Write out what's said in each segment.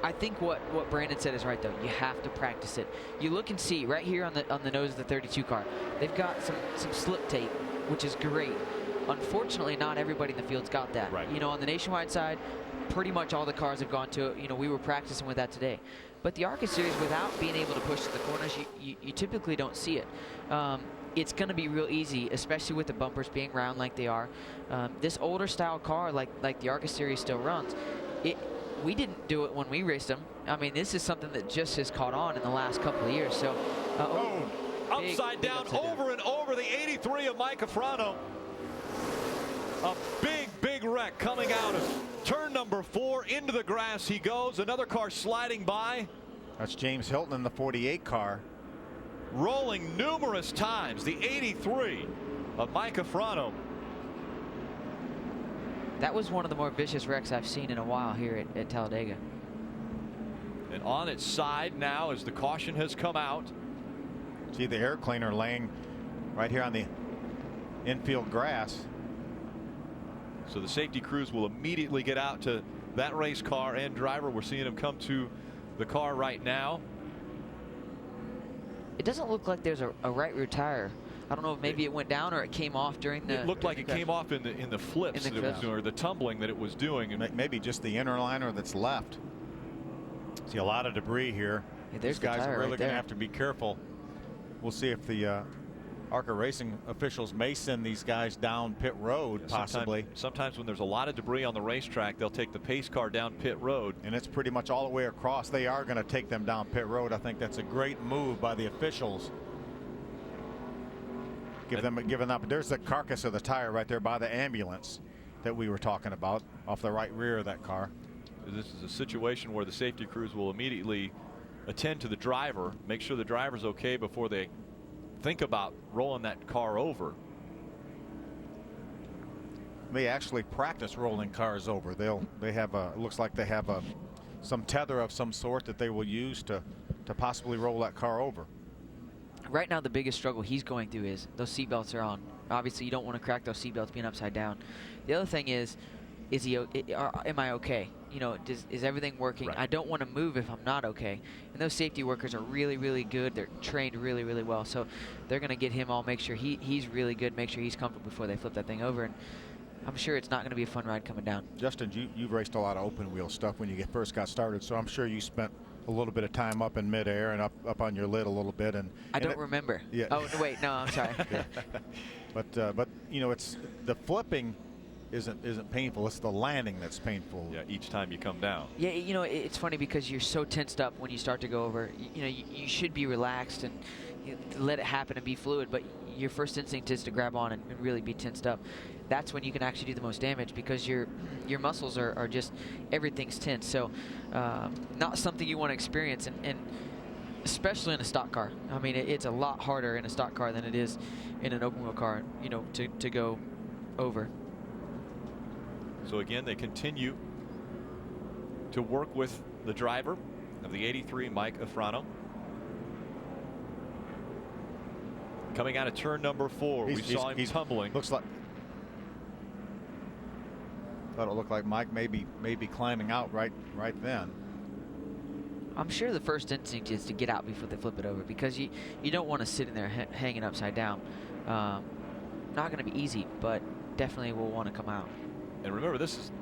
I think what Brandon said is right, though. You have to practice it. You look and see right here on the nose of the 32 car. They've got some slip tape, which is great. Unfortunately, not everybody in the field's got that. Right. You know, on the nationwide side, pretty much all the cars have gone to it. You know, we were practicing with that today. But the ARCA series, without being able to push to the corners, you typically don't see it. It's going to be real easy, especially with the bumpers being round like they are. This older style car, like the ARCA series still runs, we didn't do it when we raced them. I mean, this is something that just has caught on in the last couple of years. So, upside down, over and over the 83 of Mike Affarano. A big wreck coming out of turn number 4. Into the grass he goes. Another car sliding by. That's James Hilton in the 48 car. Rolling numerous times. The 83 of Mike Affarano. That was one of the more vicious wrecks I've seen in a while here at Talladega. And on its side now as the caution has come out. See the air cleaner laying right here on the infield grass. So the safety crews will immediately get out to that race car and driver. We're seeing him come to the car right now. It doesn't look like there's a right rear tire. I don't know if maybe it went down or it came off during the. It looked like it came off in the flips that it was doing, or the tumbling that it was doing. And maybe just the inner liner that's left. See a lot of debris here. Yeah, these guys are really going to have to be careful. We'll see if the ARCA racing officials may send these guys down pit road, possibly. Sometimes when there's a lot of debris on the racetrack, they'll take the pace car down pit road. And it's pretty much all the way across. They are going to take them down pit road. I think that's a great move by the officials. Giving up. There's the carcass of the tire right there by the ambulance that we were talking about, off the right rear of that car. This is a situation where the safety crews will immediately attend to the driver, make sure the driver's okay before they think about rolling that car over. They actually practice rolling cars over. They have a, it looks like they have some tether of some sort that they will use to possibly roll that car over. Right now, the biggest struggle he's going through is those seatbelts are on. Obviously, you don't want to crack those seatbelts being upside down. The other thing is am I okay? You know, is everything working? Right. I don't want to move if I'm not okay. And those safety workers are really, really good. They're trained really, really well. So they're going to get him all, make sure he's really good, make sure he's comfortable before they flip that thing over. And I'm sure it's not going to be a fun ride coming down. Justin, you've raced a lot of open wheel stuff when you first got started, so I'm sure you spent a little bit of time up in midair and up on your lid a little bit. And I don't remember. Yeah. Oh wait, no, I'm sorry. Yeah. But you know, it's the flipping isn't painful. It's the landing that's painful. Yeah, each time you come down. Yeah, you know, it's funny because you're so tensed up when you start to go over. You know, you should be relaxed and let it happen and be fluid, but your first instinct is to grab on and really be tensed up. That's when you can actually do the most damage because your muscles are just, everything's tense. So not something you want to experience, and especially in a stock car. I mean, it's a lot harder in a stock car than it is in an open wheel car, you know, to go over. So again, they continue to work with the driver of the 83, Mike Affarano. Coming out of turn number 4, we saw him tumbling. Looks like, thought it looked like Mike may be climbing out right then. I'm sure the first instinct is to get out before they flip it over because you don't want to sit in there hanging upside down. Not going to be easy, but definitely will want to come out. And remember, this is,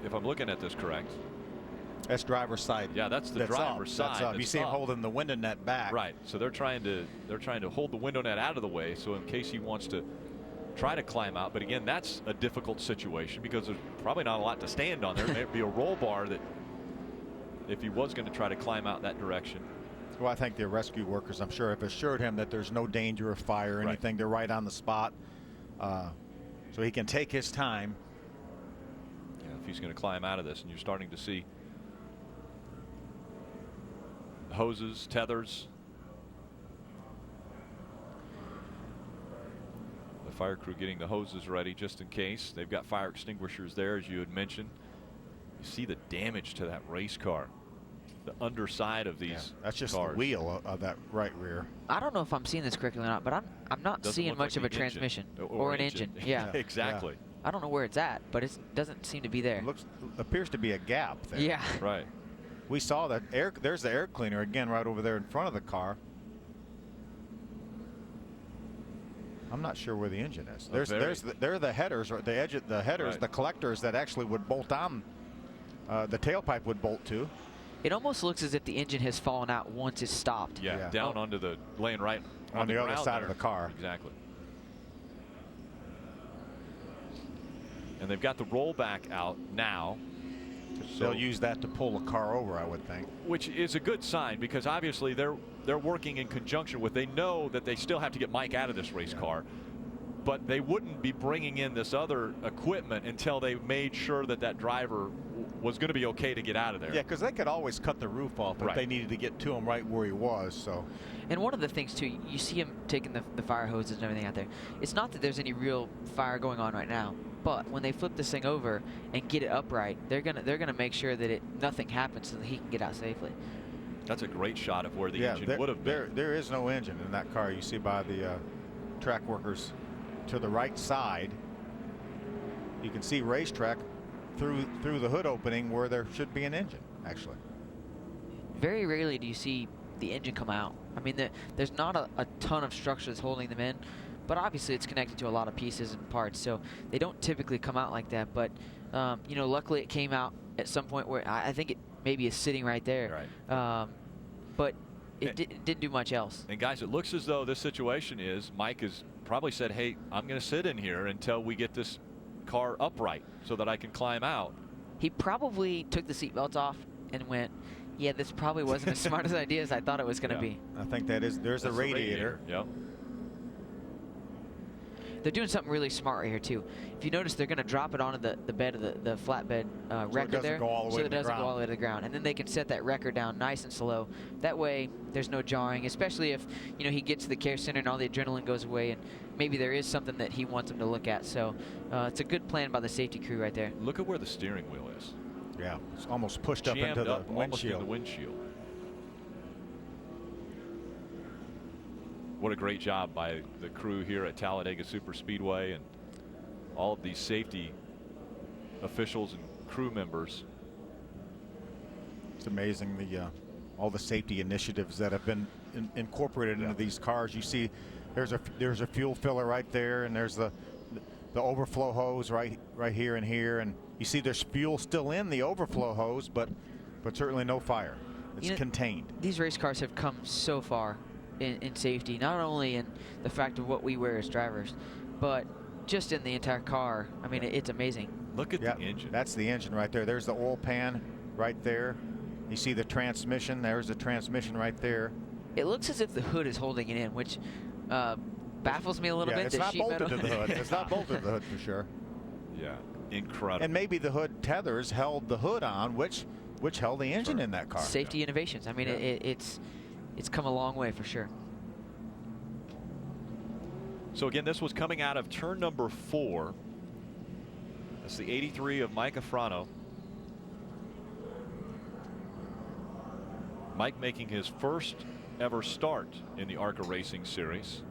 if I'm looking at this correct, that's driver's side. Yeah, that's the driver's side. That's you see him holding the window net back. Right. So they're trying to hold the window net out of the way, so in case he wants to try to climb out. But again, that's a difficult situation because there's probably not a lot to stand on there. There may be a roll bar that if he was going to try to climb out that direction. Well, I think the rescue workers, I'm sure, have assured him that there's no danger of fire or anything. Right. They're right on the spot, so he can take his time. Yeah, if he's going to climb out of this, and you're starting to see hoses, tethers. The fire crew getting the hoses ready just in case. They've got fire extinguishers there, as you had mentioned. You see the damage to that race car, the underside of these that's just cars. The wheel of that right rear. I don't know if I'm seeing this correctly or not, but I'm not seeing much of a transmission or an engine. Yeah, exactly. Yeah. I don't know where it's at, but it doesn't seem to be there. Appears to be a gap there. Yeah. Right. We saw that air. There's the air cleaner again right over there in front of the car. I'm not sure where the engine is. There are the headers, or the edge of the headers, right. The collectors that actually would bolt on. The tailpipe would bolt to. It almost looks as if the engine has fallen out once it's stopped. Yeah, down onto the laying right on the other side there. of the car. Exactly. And they've got the rollback out now. So they'll use that to pull the car over, I would think. Which is a good sign, because obviously they're working in conjunction with. They know that they still have to get Mike out of this race car, but they wouldn't be bringing in this other equipment until they made sure that that driver was going to be okay to get out of there. Yeah, because they could always cut the roof off if they needed to get to him right where he was. So. And one of the things too, you see him taking the fire hoses and everything out there. It's not that there's any real fire going on right now, but when they flip this thing over and get it upright, they're gonna make sure that nothing happens so that he can get out safely. That's a great shot of where the engine would have been. There is no engine in that car. You see by the track workers to the right side. You can see racetrack through the hood opening where there should be an engine, actually. Very rarely do you see the engine come out. I mean, there's not a ton of structure that's holding them in, but obviously it's connected to a lot of pieces and parts, so they don't typically come out like that. But you know, luckily it came out at some point where I think it maybe is sitting right there. Right. But it didn't do much else. And guys, it looks as though this situation is Mike has probably said, hey, I'm going to sit in here until we get this car upright so that I can climb out. He probably took the seatbelts off and went, yeah, this probably wasn't as smart as idea as I thought it was going to be. I think there's a radiator. Yep. They're doing something really smart right here too. If you notice, they're going to drop it onto the bed of the flatbed wrecker there, so it doesn't go all the way to the ground. And then they can set that wrecker down nice and slow. That way, there's no jarring, especially if he gets to the care center and all the adrenaline goes away, and maybe there is something that he wants them to look at. So it's a good plan by the safety crew right there. Look at where the steering wheel is. Yeah, it's almost pushed up into the windshield. What a great job by the crew here at Talladega Superspeedway and all of these safety officials and crew members. It's amazing all the safety initiatives that have been incorporated into these cars. You see, there's a fuel filler right there, and there's the overflow hose right here and here, and you see there's fuel still in the overflow hose, but certainly no fire. It's contained. These race cars have come so far in safety, not only in the fact of what we wear as drivers, but just in the entire car. I mean, it's amazing. Look at the engine. That's the engine right there. There's the oil pan right there. You see the transmission. There's the transmission right there. It looks as if the hood is holding it in, which baffles me a little bit. It's not bolted to the hood. It's not bolted to the hood for sure. Yeah, incredible. And maybe the hood tethers held the hood on, which held the engine in that car. Safety innovations. I mean, it's come a long way for sure. So again, this was coming out of turn number 4. That's the 83 of Mike Affarano. Mike making his first ever start in the ARCA Racing Series.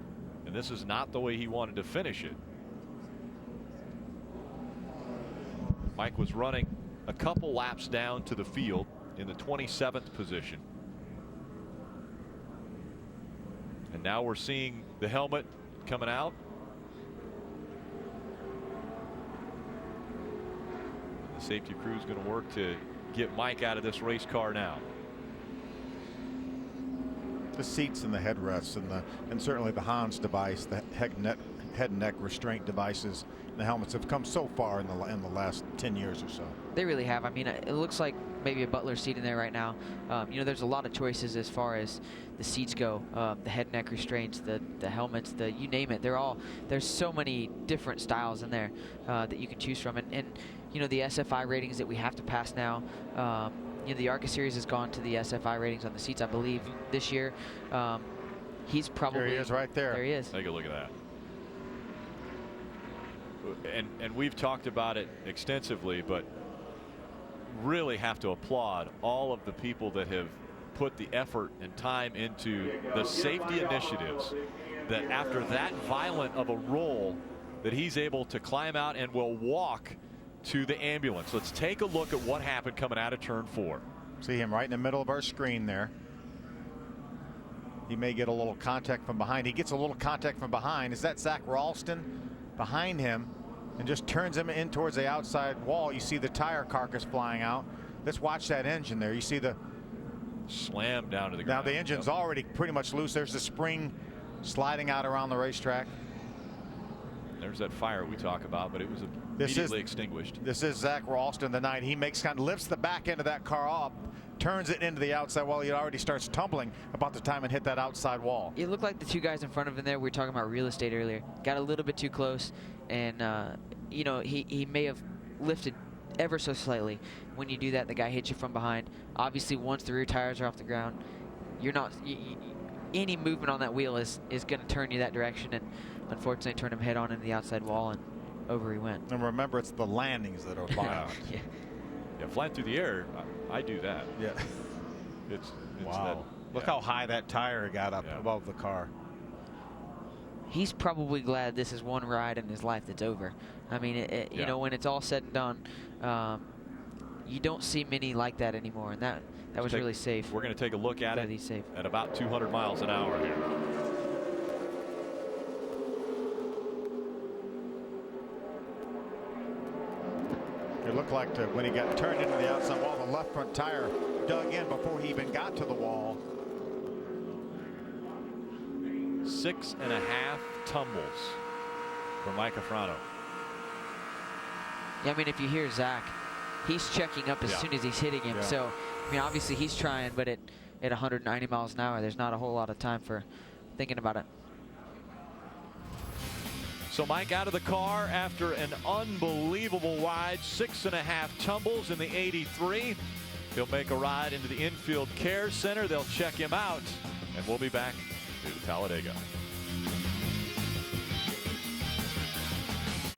And this is not the way he wanted to finish it. Mike was running a couple laps down to the field in the 27th position. And now we're seeing the helmet coming out. And the safety crew is going to work to get Mike out of this race car now. The seats and the headrests and certainly the Hans device, the head and neck restraint devices, the helmets have come so far in the last 10 years or so. They really have. I mean, it looks like maybe a Butler seat in there right now. There's a lot of choices as far as the seats go, the head and neck restraints, the helmets, you name it. There's so many different styles in there that you can choose from. And the SFI ratings that we have to pass now, the ARCA series has gone to the SFI ratings on the seats, I believe, this year. He's probably... There he is right there. There he is. Take a look at that. And we've talked about it extensively, but really have to applaud all of the people that have put the effort and time into the safety initiatives, that after that violent of a roll that he's able to climb out and will walk to the ambulance. Let's take a look at what happened coming out of turn 4. See him right in the middle of our screen there. He may get a little contact from behind. He gets a little contact from behind. Is that Zach Ralston behind him and just turns him in towards the outside wall? You see the tire carcass flying out. Let's watch that engine there. You see the slam down to the ground. Now the engine's already pretty much loose. There's the spring sliding out around the racetrack. There's that fire we talk about, but it was immediately extinguished. This is Zach Ralston, the 9. He lifts the back end of that car up, turns it into the outside wall. He already starts tumbling about the time it hit that outside wall. It looked like the two guys in front of him there, we were talking about real estate earlier, got a little bit too close, and you know, he may have lifted ever so slightly. When you do that, the guy hits you from behind. Obviously, once the rear tires are off the ground, you're not any movement on that wheel is going to turn you that direction, and unfortunately turned him head on into the outside wall, and over he went. And remember, it's the landings that are violent. Yeah, flying through the air, I do that. Yeah. It's wow. Look how high that tire got up above the car. He's probably glad this is one ride in his life that's over. I mean, you know, when it's all said and done, you don't see many like that anymore, and that was really safe. We're going to take a look at it at about 200 miles an hour here. It looked like when he got turned into the outside wall, the left front tire dug in before he even got to the wall. 6.5 tumbles for Mike Affarano. Yeah, I mean, if you hear Zach, he's checking up as soon as he's hitting him. So, I mean, obviously he's trying, but at 190 miles an hour, there's not a whole lot of time for thinking about it. So Mike out of the car after an unbelievable ride, 6.5 tumbles in the 83. He'll make a ride into the infield care center. They'll check him out, and we'll be back to Talladega.